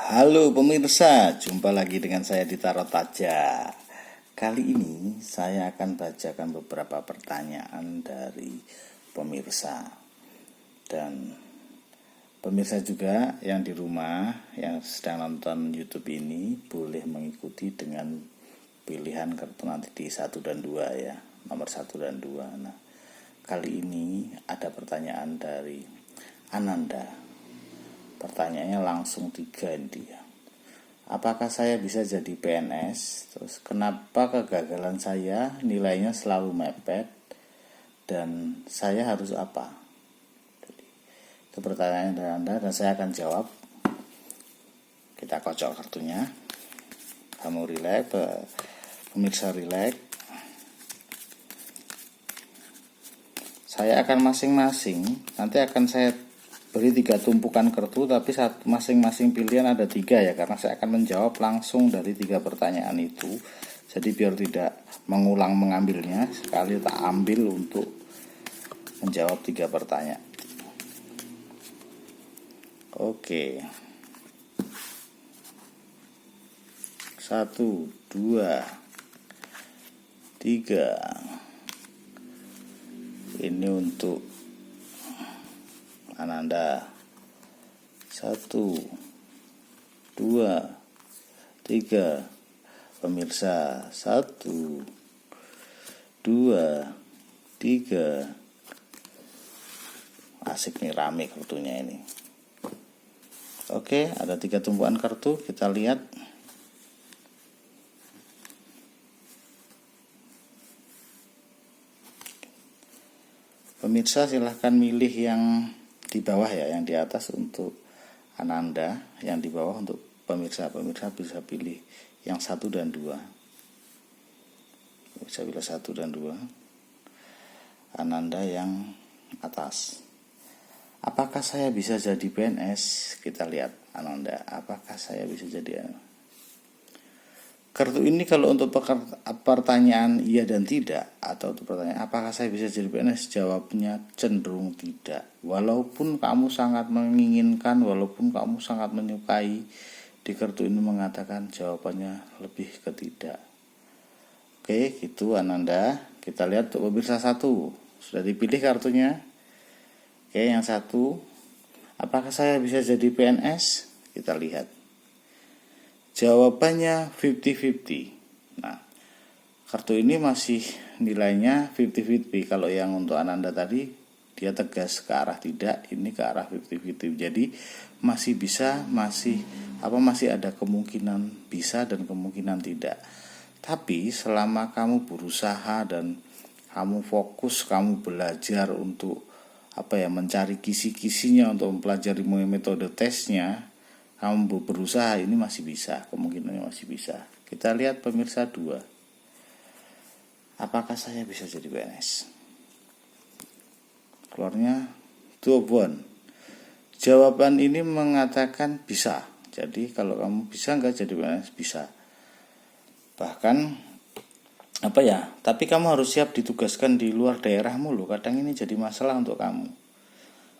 Halo pemirsa, jumpa lagi dengan saya di Tarot Aja. Kali ini saya akan bacakan beberapa pertanyaan dari pemirsa. Dan pemirsa juga yang di rumah yang sedang nonton YouTube ini boleh mengikuti dengan pilihan kartu nanti di 1 dan 2 ya, nomor 1 dan 2. Nah, kali ini ada pertanyaan dari Ananda. Pertanyaannya langsung 3 dia. Apakah saya bisa jadi PNS? Terus kenapa kegagalan saya nilainya selalu mepet? Dan saya harus apa? Jadi, itu pertanyaan dari Anda dan saya akan jawab. Kita kocok kartunya. Kamu relax, pemirsa relax. Saya akan masing-masing, nanti akan saya beri 3 tumpukan kartu, tapi masing-masing pilihan ada 3 ya, karena saya akan menjawab langsung dari 3 pertanyaan itu. Jadi biar tidak mengulang mengambilnya, sekali tak ambil untuk menjawab 3 pertanyaan. Oke. 1, 2, 3. Ini untuk Ananda. 1, 2, 3. Pemirsa 1, 2, 3. Asik nih, rame kartunya ini. Oke, ada 3 tumpukan kartu, kita lihat. Pemirsa silahkan milih yang di bawah ya, yang di atas untuk Ananda, yang di bawah untuk pemirsa. Pemirsa bisa pilih yang 1 dan 2. Bisa pilih 1 dan 2. Ananda yang atas. Apakah saya bisa jadi PNS? Kita lihat Ananda, apakah saya bisa jadi kartu ini kalau untuk pertanyaan iya dan tidak, atau untuk pertanyaan apakah saya bisa jadi PNS, jawabnya cenderung tidak. Walaupun kamu sangat menginginkan, walaupun kamu sangat menyukai, di kartu ini mengatakan jawabannya lebih ke tidak. Oke, gitu Ananda. Kita lihat untuk pemirsa 1. Sudah dipilih kartunya. Oke, yang 1. Apakah saya bisa jadi PNS? Kita lihat. Jawabannya 50-50. Nah, kartu ini masih nilainya 50-50. Kalau yang untuk Ananda tadi dia tegas ke arah tidak, ini ke arah 50-50. Jadi masih bisa, masih ada kemungkinan bisa dan kemungkinan tidak. Tapi selama kamu berusaha dan kamu fokus, kamu belajar untuk mencari kisi-kisinya untuk mempelajari metode tesnya, kamu berusaha, ini masih bisa, kemungkinannya masih bisa. Kita lihat pemirsa 2. Apakah saya bisa jadi PNS? Keluarnya 2 of Wands. Jawaban ini mengatakan bisa. Jadi kalau kamu bisa nggak jadi PNS? Bisa. Bahkan tapi kamu harus siap ditugaskan di luar daerahmu loh. Kadang ini jadi masalah untuk kamu.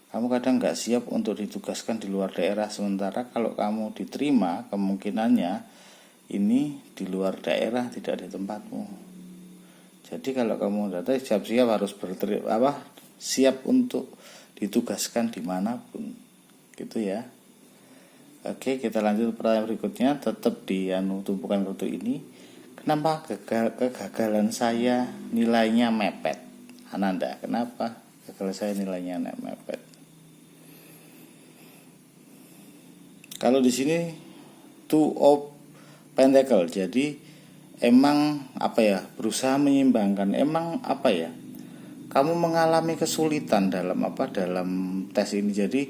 Kamu kadang nggak siap untuk ditugaskan di luar daerah, sementara kalau kamu diterima, kemungkinannya ini di luar daerah, tidak di tempatmu. Jadi kalau kamu datang siap-siap harus siap untuk ditugaskan dimanapun, gitu ya. Oke, kita lanjut pertanyaan berikutnya, tetap di tumpukan kartu ini. Kenapa kegagalan saya nilainya mepet? Ananda, kenapa kegagalan saya nilainya mepet? Kalau di sini 2 of Pentacles, jadi emang berusaha menyeimbangkan. Emang kamu mengalami kesulitan dalam tes ini. Jadi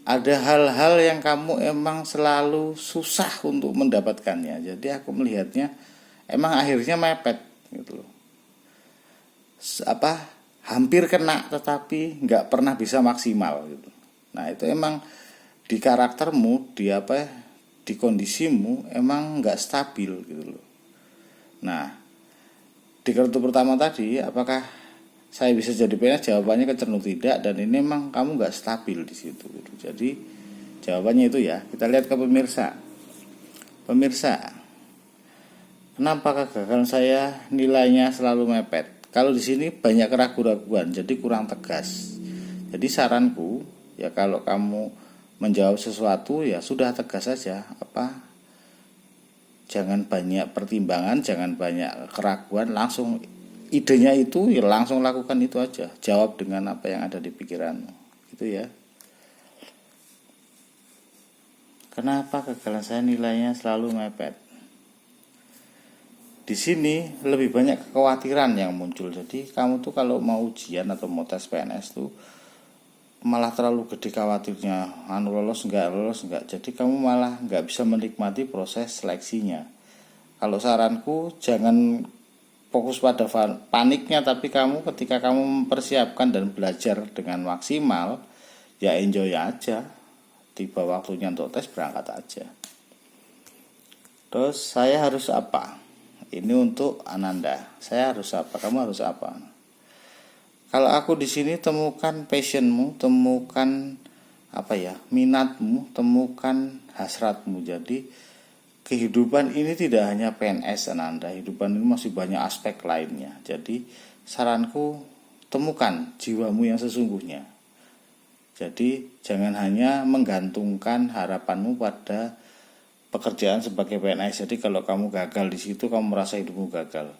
ada hal-hal yang kamu emang selalu susah untuk mendapatkannya. Jadi aku melihatnya emang akhirnya mepet gitu loh. Hampir kena tetapi nggak pernah bisa maksimal gitu. Nah, itu emang di karaktermu, di kondisimu emang nggak stabil gitu loh. Nah, di kartu pertama tadi, apakah saya bisa jadi PNS? Jawabannya cenderung tidak, dan ini emang kamu nggak stabil di situ gitu. Jadi Jawabannya itu ya. Kita lihat ke pemirsa. Pemirsa, kenapa kegagalan saya nilainya selalu mepet? Kalau di sini banyak keraguan-keraguan, jadi kurang tegas. Jadi saranku, ya kalau kamu menjawab sesuatu ya sudah tegas saja. Jangan banyak pertimbangan, jangan banyak keraguan, langsung idenya itu ya langsung lakukan itu aja. Jawab dengan apa yang ada di pikiranmu. Gitu ya. Kenapa kegagalan saya nilainya selalu mepet? Di sini lebih banyak kekhawatiran yang muncul. Jadi kamu tuh kalau mau ujian atau mau tes PNS tuh malah terlalu gede khawatirnya, lolos enggak. Jadi kamu malah enggak bisa menikmati proses seleksinya. Kalau saranku jangan fokus pada paniknya, tapi kamu ketika kamu mempersiapkan dan belajar dengan maksimal, ya enjoy aja. Tiba waktunya untuk tes, berangkat aja. Terus saya harus apa? Ini untuk Ananda. Saya harus apa? Kamu harus apa? Kalau aku di sini temukan passionmu, temukan minatmu, temukan hasratmu. Jadi kehidupan ini tidak hanya PNS Ananda, kehidupan ini masih banyak aspek lainnya. Jadi saranku temukan jiwamu yang sesungguhnya. Jadi jangan hanya menggantungkan harapanmu pada pekerjaan sebagai PNS. Jadi kalau kamu gagal di situ, kamu merasa hidupmu gagal.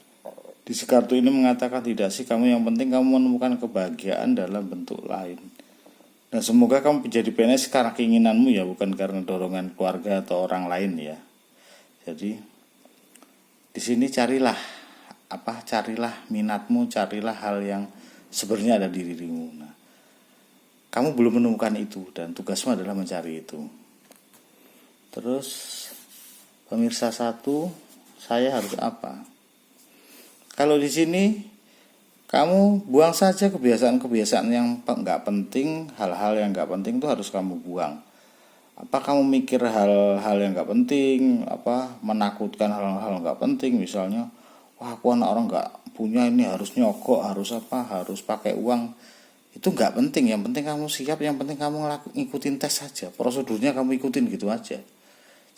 Di kartu ini mengatakan tidak sih, kamu yang penting kamu menemukan kebahagiaan dalam bentuk lain. Dan semoga kamu menjadi PNS karena keinginanmu ya, bukan karena dorongan keluarga atau orang lain ya. Jadi di sini carilah minatmu, carilah hal yang sebenarnya ada di dirimu. Nah, kamu belum menemukan itu dan tugasmu adalah mencari itu. Terus pemirsa satu, saya harus apa? Kalau di sini kamu buang saja kebiasaan-kebiasaan yang nggak penting, hal-hal yang nggak penting itu harus kamu buang. Kamu mikir hal-hal yang nggak penting, menakutkan hal-hal nggak penting, misalnya, wah aku anak orang nggak punya ini harus nyogok, harus pakai uang, itu nggak penting. Yang penting kamu siap, yang penting kamu ngikutin tes saja, prosedurnya kamu ikutin gitu aja.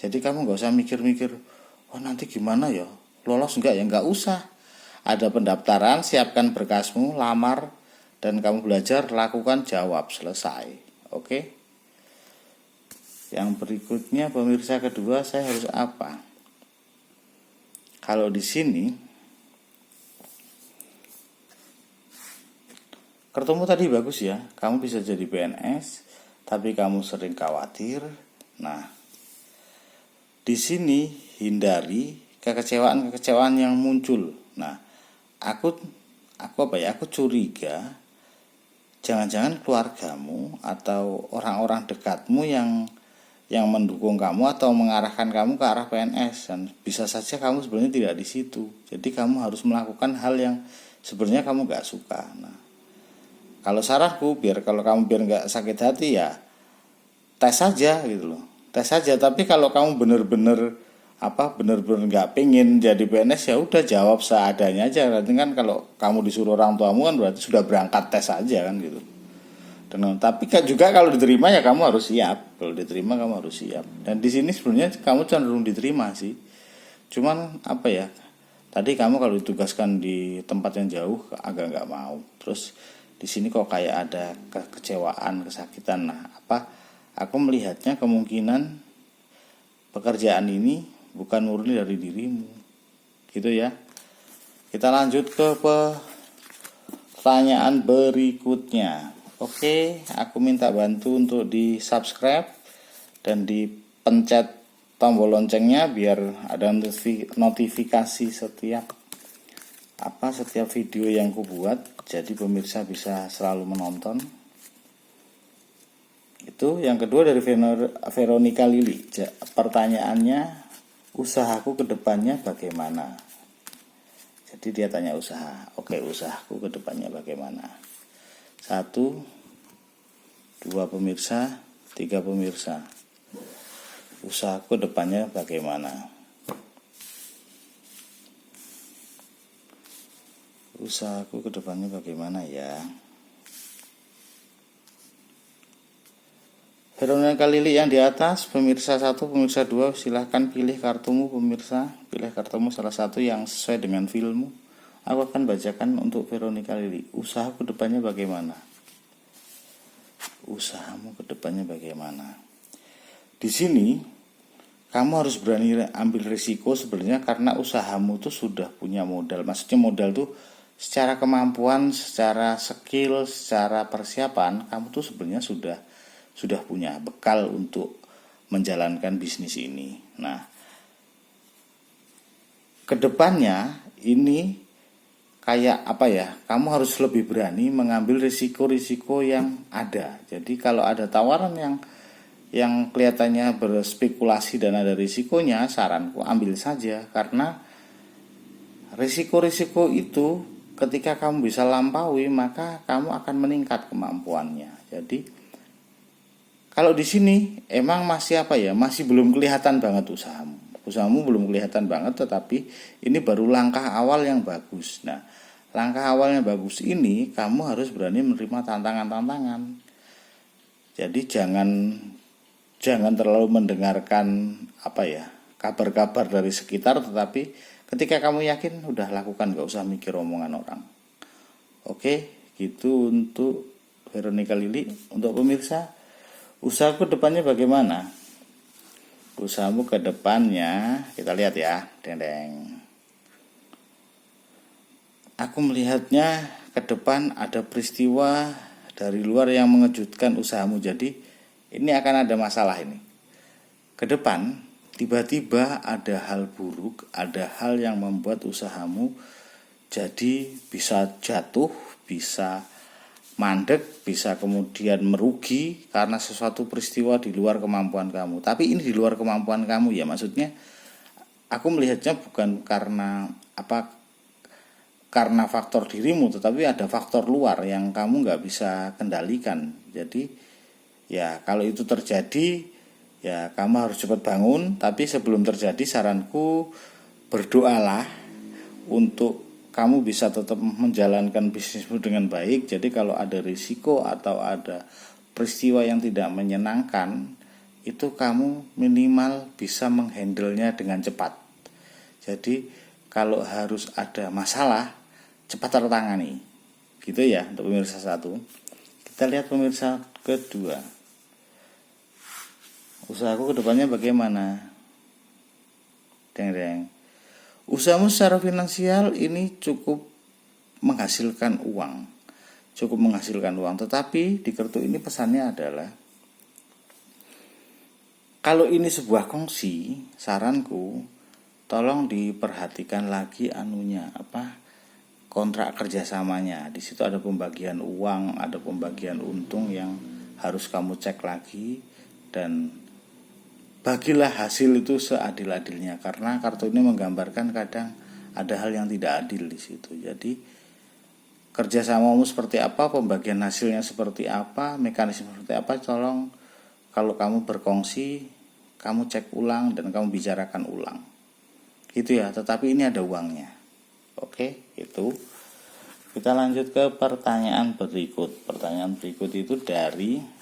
Jadi kamu nggak usah mikir-mikir, nanti gimana ya, lolos nggak ya, nggak usah. Ada pendaftaran, siapkan berkasmu, lamar, dan kamu belajar, lakukan, jawab, selesai. Oke? Yang berikutnya pemirsa kedua, saya harus apa? Kalau di sini kartumu tadi bagus ya, kamu bisa jadi PNS, tapi kamu sering khawatir. Nah, di sini hindari kekecewaan yang muncul. Nah, aku curiga jangan-jangan keluargamu atau orang-orang dekatmu yang mendukung kamu atau mengarahkan kamu ke arah PNS, dan bisa saja kamu sebenarnya tidak di situ. Jadi kamu harus melakukan hal yang sebenarnya kamu nggak suka. Nah, kalau saranku kalau kamu nggak sakit hati ya tes saja gitu loh, tes saja. Tapi kalau kamu bener-bener nggak pengen jadi PNS, ya udah jawab seadanya aja. Nanti kan kalau kamu disuruh orang tuamu kan berarti sudah berangkat tes aja kan gitu. Tapi kan juga kalau diterima ya kamu harus siap. Kalau diterima kamu harus siap. Dan di sini sebenarnya kamu cenderung diterima sih. Cuman tadi kamu kalau ditugaskan di tempat yang jauh agak nggak mau. Terus di sini kok kayak ada kekecewaan, kesakitan. Nah, aku melihatnya kemungkinan pekerjaan ini bukan murni dari dirimu, gitu ya. Kita lanjut ke pertanyaan berikutnya. Oke, aku minta bantu untuk di subscribe dan dipencet tombol loncengnya biar ada notifikasi setiap video yang ku buat. Jadi pemirsa bisa selalu menonton. Itu yang kedua dari Veronica Lili. Pertanyaannya, usahaku ke depannya bagaimana? Jadi dia tanya usaha. Oke, usahaku ke depannya bagaimana? 1, 2 pemirsa, 3 pemirsa. Usahaku ke depannya bagaimana? Usahaku ke depannya bagaimana ya? Veronica Lili yang di atas, pemirsa 1, pemirsa 2, silahkan pilih kartumu pemirsa. Pilih kartumu salah satu yang sesuai dengan filmmu. Aku akan bacakan untuk Veronica Lili. Usaha kedepannya bagaimana? Usahamu kedepannya bagaimana? Di sini kamu harus berani ambil risiko sebenarnya, karena usahamu tuh sudah punya modal. Maksudnya modal tuh secara kemampuan, secara skill, secara persiapan, kamu tuh sebenarnya sudah punya bekal untuk menjalankan bisnis ini. Nah, kedepannya ini kayak apa ya? Kamu harus lebih berani mengambil risiko-risiko yang ada. Jadi kalau ada tawaran yang kelihatannya berspekulasi dan ada risikonya, saranku ambil saja, karena risiko-risiko itu ketika kamu bisa lampaui, maka kamu akan meningkat kemampuannya. Jadi kalau di sini emang masih apa ya? Masih belum kelihatan banget usahamu. Usahamu belum kelihatan banget, tetapi ini baru langkah awal yang bagus. Nah, langkah awal yang bagus ini kamu harus berani menerima tantangan-tantangan. Jadi jangan terlalu mendengarkan apa ya? Kabar-kabar dari sekitar, tetapi ketika kamu yakin, udah lakukan, gak usah mikir omongan orang. Oke, gitu untuk Veronica Lili. Untuk pemirsa, usahaku depannya bagaimana? Usahamu ke depannya, kita lihat ya, deng. Aku melihatnya ke depan ada peristiwa dari luar yang mengejutkan usahamu. Jadi ini akan ada masalah ini. Ke depan tiba-tiba ada hal buruk, ada hal yang membuat usahamu jadi bisa jatuh, bisa mandek, bisa kemudian merugi karena sesuatu peristiwa di luar kemampuan kamu. Tapi ini di luar kemampuan kamu ya, maksudnya aku melihatnya bukan karena faktor dirimu, tetapi ada faktor luar yang kamu nggak bisa kendalikan. Jadi ya kalau itu terjadi, ya kamu harus cepat bangun. Tapi sebelum terjadi, saranku berdoalah untuk kamu bisa tetap menjalankan bisnismu dengan baik. Jadi kalau ada risiko atau ada peristiwa yang tidak menyenangkan, itu kamu minimal bisa menghandlenya dengan cepat. Jadi kalau harus ada masalah, cepat tertangani. Gitu ya untuk pemirsa 1. Kita lihat pemirsa kedua. Usahaku kedepannya bagaimana? Deng. Usahamu secara finansial ini cukup menghasilkan uang. Tetapi di kartu ini pesannya adalah, kalau ini sebuah kongsi, saranku tolong diperhatikan lagi kontrak kerjasamanya. Di situ ada pembagian uang, ada pembagian untung yang harus kamu cek lagi, dan bagilah hasil itu seadil-adilnya, karena kartu ini menggambarkan kadang ada hal yang tidak adil di situ. Jadi kerjasamamu seperti apa, pembagian hasilnya seperti apa, mekanisme seperti apa, tolong kalau kamu berkongsi, kamu cek ulang dan kamu bicarakan ulang. Gitu ya, tetapi ini ada uangnya. Oke, itu. Kita lanjut ke pertanyaan berikut. Pertanyaan berikut itu dari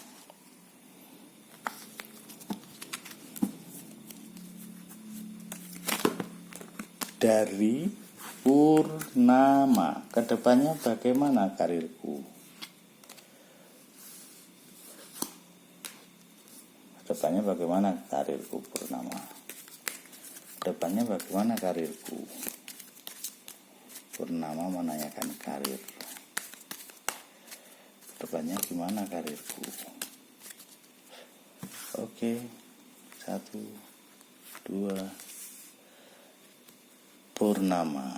Purnama. Kedepannya bagaimana karirku? Kedepannya bagaimana karirku, Purnama? Kedepannya bagaimana karirku? Purnama menanyakan karir. Kedepannya gimana karirku? Oke, 1, 2. Purnama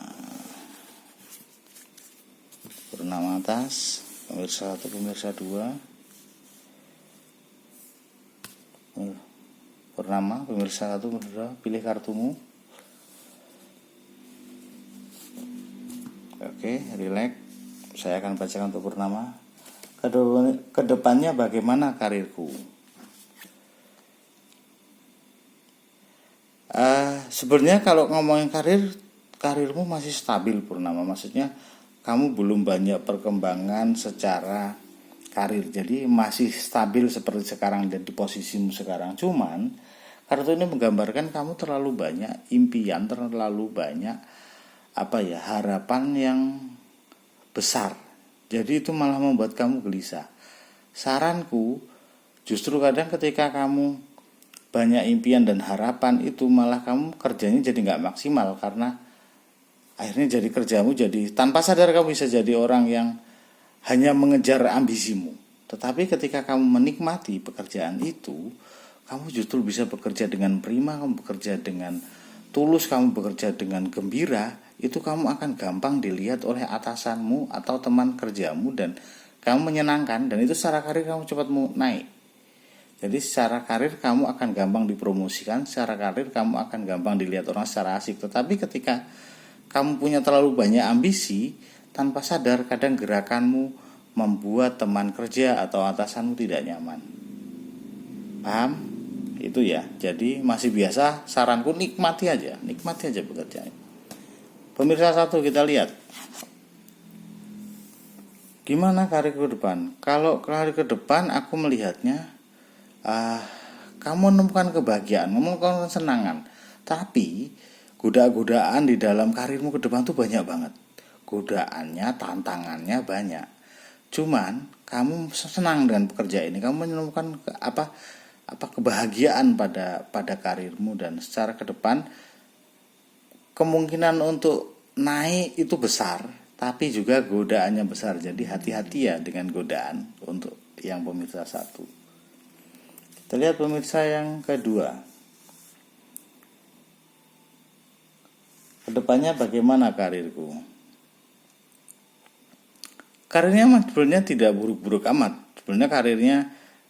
atas, pemirsa 1, pemirsa 2. Purnama, pemirsa 1, pemirsa 2, pilih kartumu. Oke, relax. Saya akan bacakan untuk Purnama. Kedepannya bagaimana karirku? Sebenarnya kalau ngomongin karirmu masih stabil, Purnama. Maksudnya kamu belum banyak perkembangan secara karir. Jadi masih stabil seperti sekarang dan di posisimu sekarang. Cuman kartu ini menggambarkan kamu terlalu banyak impian, terlalu banyak harapan yang besar. Jadi itu malah membuat kamu gelisah. Saranku, justru kadang ketika kamu banyak impian dan harapan itu malah kamu kerjanya jadi nggak maksimal, karena akhirnya jadi kerjamu jadi tanpa sadar kamu bisa jadi orang yang hanya mengejar ambisimu. Tetapi ketika kamu menikmati pekerjaan itu, kamu justru bisa bekerja dengan prima, kamu bekerja dengan tulus, kamu bekerja dengan gembira. Itu kamu akan gampang dilihat oleh atasanmu atau teman kerjamu dan kamu menyenangkan, dan itu secara karir kamu cepat naik. Jadi secara karir kamu akan gampang dipromosikan, secara karir kamu akan gampang dilihat orang secara asik. Tetapi ketika kamu punya terlalu banyak ambisi, tanpa sadar kadang gerakanmu membuat teman kerja atau atasanmu tidak nyaman. Paham? Itu ya. Jadi masih biasa, saranku nikmati aja pekerjaan. Pemirsa satu, kita lihat gimana karir ke depan. Kalau karir ke depan aku melihatnya kamu menemukan kebahagiaan, menemukan kesenangan. Tapi godaan di dalam karirmu ke depan tuh banyak banget. Godaannya, tantangannya banyak. Cuman kamu senang dengan pekerjaan ini, kamu menemukan kebahagiaan pada karirmu, dan secara ke depan kemungkinan untuk naik itu besar, tapi juga godaannya besar. Jadi hati-hati ya dengan godaan untuk yang pemirsa satu. Kita lihat pemirsa yang kedua. Kedepannya bagaimana karirku? Karirnya sebenarnya tidak buruk-buruk amat. Sebenarnya karirnya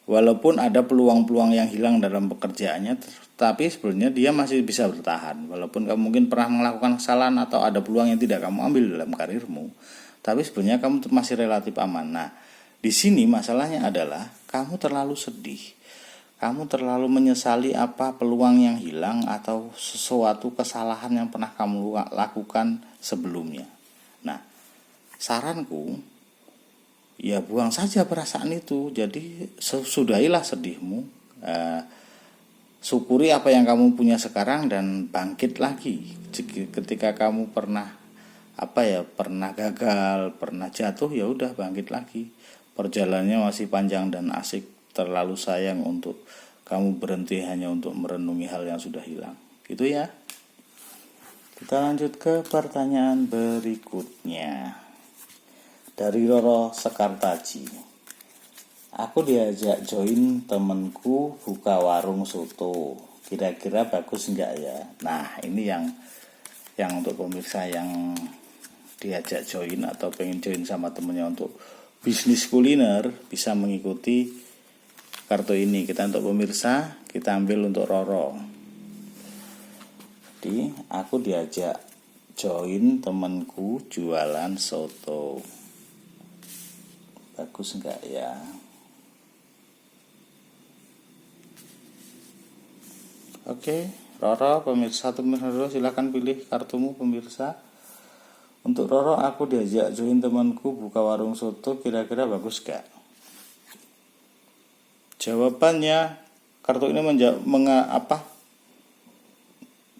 walaupun ada peluang-peluang yang hilang dalam pekerjaannya, tapi sebenarnya dia masih bisa bertahan. Walaupun kamu mungkin pernah melakukan kesalahan atau ada peluang yang tidak kamu ambil dalam karirmu, tapi sebenarnya kamu masih relatif aman. Nah, di sini masalahnya adalah kamu terlalu sedih. Kamu terlalu menyesali peluang yang hilang atau sesuatu kesalahan yang pernah kamu lakukan sebelumnya. Nah, saranku, ya buang saja perasaan itu. Jadi sudahilah sedihmu, syukuri apa yang kamu punya sekarang dan bangkit lagi. Ketika kamu pernah gagal, pernah jatuh, ya udah bangkit lagi. Perjalanannya masih panjang dan asik. Terlalu sayang untuk kamu berhenti hanya untuk merenungi hal yang sudah hilang. Gitu ya. Kita lanjut ke pertanyaan berikutnya. Dari Roro Sekartaji. Aku diajak join temenku buka warung soto. Kira-kira bagus enggak ya? Nah, ini yang untuk pemirsa yang diajak join atau pengen join sama temennya untuk bisnis kuliner, bisa mengikuti kartu ini. Kita untuk pemirsa, kita ambil untuk Roro. Jadi aku diajak join temanku jualan soto. Bagus enggak ya? Oke, Roro, pemirsa Roro, silakan pilih kartumu pemirsa. Untuk Roro, aku diajak join temanku buka warung soto, kira-kira bagus enggak? Jawabannya, kartu ini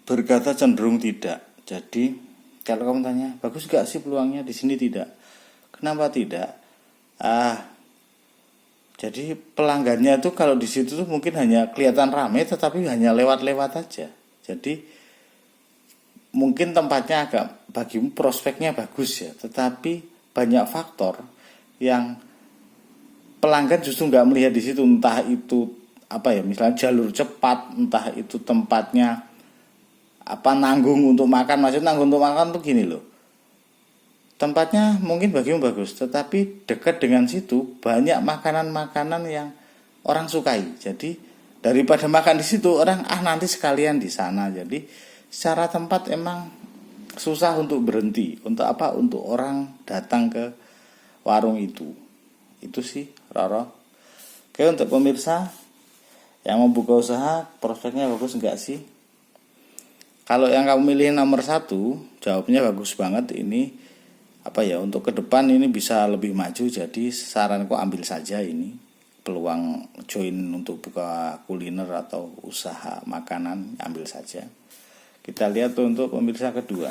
berkata cenderung tidak. Jadi kalau kamu tanya, bagus gak sih peluangnya? Di sini tidak. Kenapa tidak? Jadi pelanggannya itu kalau di situ tuh mungkin hanya kelihatan ramai, tetapi hanya lewat-lewat aja. Jadi mungkin tempatnya bagimu prospeknya bagus ya, tetapi banyak faktor yang pelanggan justru nggak melihat di situ. Entah itu misalnya jalur cepat, entah itu tempatnya nanggung untuk makan. Maksud nanggung untuk makan tuh gini loh, tempatnya mungkin bagimu bagus, tetapi dekat dengan situ banyak makanan-makanan yang orang sukai. Jadi daripada makan di situ, orang nanti sekalian di sana. Jadi secara tempat emang susah untuk berhenti. Untuk orang datang ke warung itu. Itu sih, Roro. Oke, untuk pemirsa yang mau buka usaha, prospeknya bagus enggak sih? Kalau yang kamu milih nomor 1, jawabnya bagus banget. Ini untuk ke depan ini bisa lebih maju. Jadi saranku ambil saja ini peluang join untuk buka kuliner atau usaha makanan, ambil saja. Kita lihat untuk pemirsa kedua.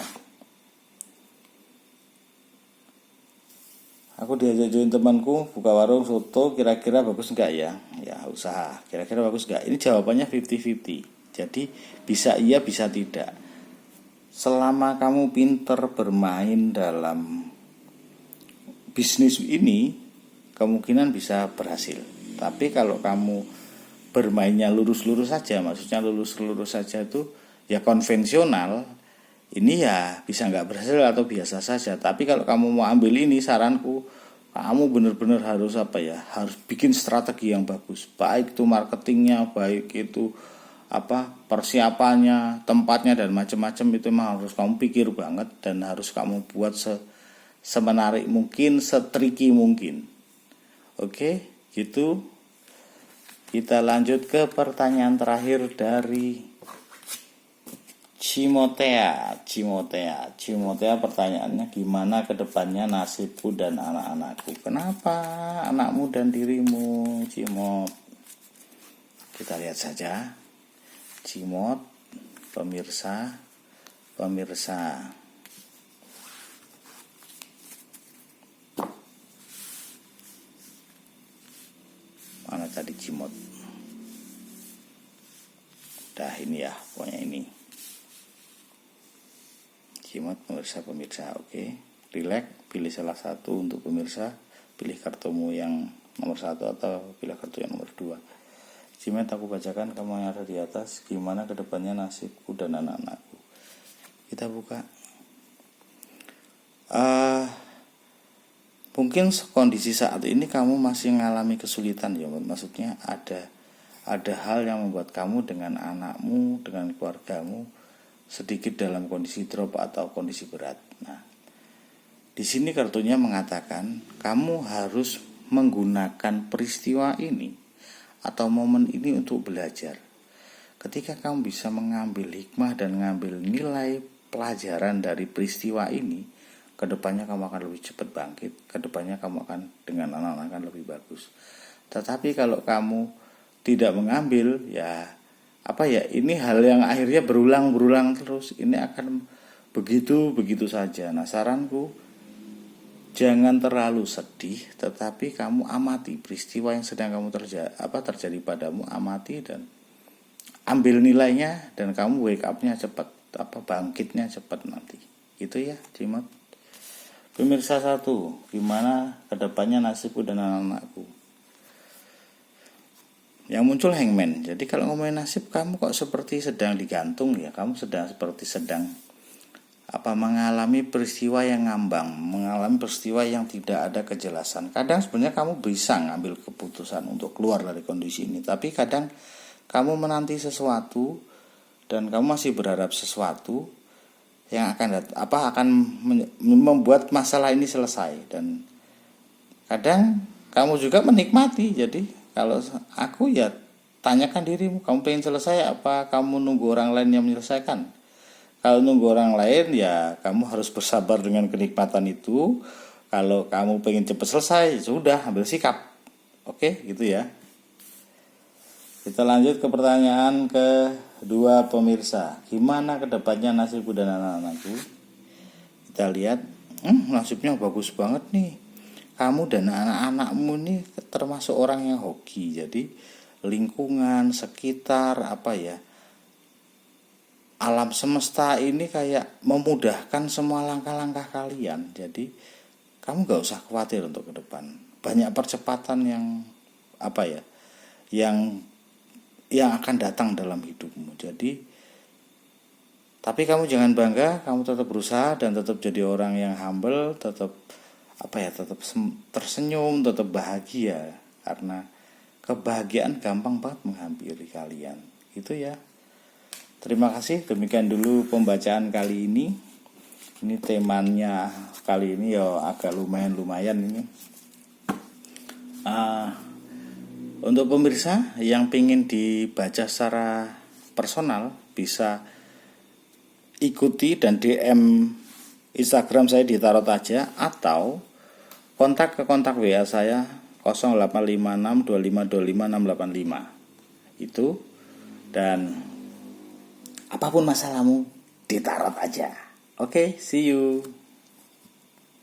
Aku diajak join temanku buka warung soto, kira-kira bagus enggak ya? Ya, usaha. Kira-kira bagus enggak? Ini jawabannya 50-50. Jadi bisa iya, bisa tidak. Selama kamu pinter bermain dalam bisnis ini, kemungkinan bisa berhasil. Tapi kalau kamu bermainnya lurus-lurus saja, maksudnya lurus-lurus saja itu ya konvensional, ini ya bisa nggak berhasil atau biasa saja. Tapi kalau kamu mau ambil ini, saranku kamu benar-benar harus harus bikin strategi yang bagus, baik itu marketingnya, baik itu persiapannya, tempatnya dan macam-macam. Itu memang harus kamu pikir banget dan harus kamu buat semenarik mungkin, setriki mungkin. Oke, gitu. Kita lanjut ke pertanyaan terakhir dari Cimotea. Pertanyaannya, gimana kedepannya nasibku dan anak-anakku? Kenapa anakmu dan dirimu, Cimot? Kita lihat saja. Cimot, pemirsa. Mana tadi Cimot? Udah ini ya, pokoknya ini. Cimot, pemirsa, oke. Relax, pilih salah satu untuk pemirsa. Pilih kartumu yang nomor 1 atau pilih kartu yang nomor 2. Cimot, aku bacakan kamu yang ada di atas. Gimana kedepannya nasibku dan anak-anakku? Kita buka. Mungkin kondisi saat ini kamu masih mengalami kesulitan ya, maksudnya ada hal yang membuat kamu dengan anakmu, dengan keluargamu sedikit dalam kondisi drop atau kondisi berat. Nah, di sini kartunya mengatakan kamu harus menggunakan peristiwa ini atau momen ini untuk belajar. Ketika kamu bisa mengambil hikmah dan mengambil nilai pelajaran dari peristiwa ini, kedepannya kamu akan lebih cepat bangkit, kedepannya kamu akan dengan anak-anak akan lebih bagus. Tetapi kalau kamu tidak mengambil, ini hal yang akhirnya berulang terus, ini akan begitu saja. Nah, saranku, jangan terlalu sedih, tetapi kamu amati peristiwa yang sedang kamu terjadi padamu, amati dan ambil nilainya, dan kamu wake up-nya cepat, bangkitnya cepat nanti. Gitu ya, Cimot. Pemirsa 1, gimana kedepannya nasibku dan anak-anakku? Yang muncul hangman. Jadi kalau ngomongin nasib, kamu kok seperti sedang digantung ya, kamu sedang mengalami peristiwa yang ngambang, mengalami peristiwa yang tidak ada kejelasan. Kadang sebenarnya kamu bisa ngambil keputusan untuk keluar dari kondisi ini, tapi kadang kamu menanti sesuatu dan kamu masih berharap sesuatu yang akan membuat masalah ini selesai. Dan kadang kamu juga menikmati. Jadi kalau aku ya tanyakan dirimu, kamu pengen selesai apa kamu nunggu orang lain yang menyelesaikan? Kalau nunggu orang lain ya kamu harus bersabar dengan kenikmatan itu. Kalau kamu pengen cepat selesai, sudah ambil sikap. Oke, gitu ya. Kita lanjut ke pertanyaan kedua pemirsa. Gimana kedepannya nasibku dan anak-anakku? Kita lihat, nasibnya bagus banget nih. Kamu dan anak-anakmu nih termasuk orang yang hoki. Jadi lingkungan, sekitar, alam semesta ini kayak memudahkan semua langkah-langkah kalian. Jadi kamu gak usah khawatir untuk ke depan. Banyak percepatan yang akan datang dalam hidupmu. Jadi, tapi kamu jangan bangga, kamu tetap berusaha dan tetap jadi orang yang humble, tetap tersenyum, tetap bahagia, karena kebahagiaan gampang banget menghampiri kalian. Gitu ya. Terima kasih, demikian dulu pembacaan kali ini. Ini temanya kali ini ya agak lumayan ini. Untuk pemirsa yang ingin dibaca secara personal, bisa ikuti dan DM Instagram saya di Tarot Aja, atau kontak ke kontak WA saya 085625256585 itu. Dan apapun masalahmu, ditarot aja. Oke, see you.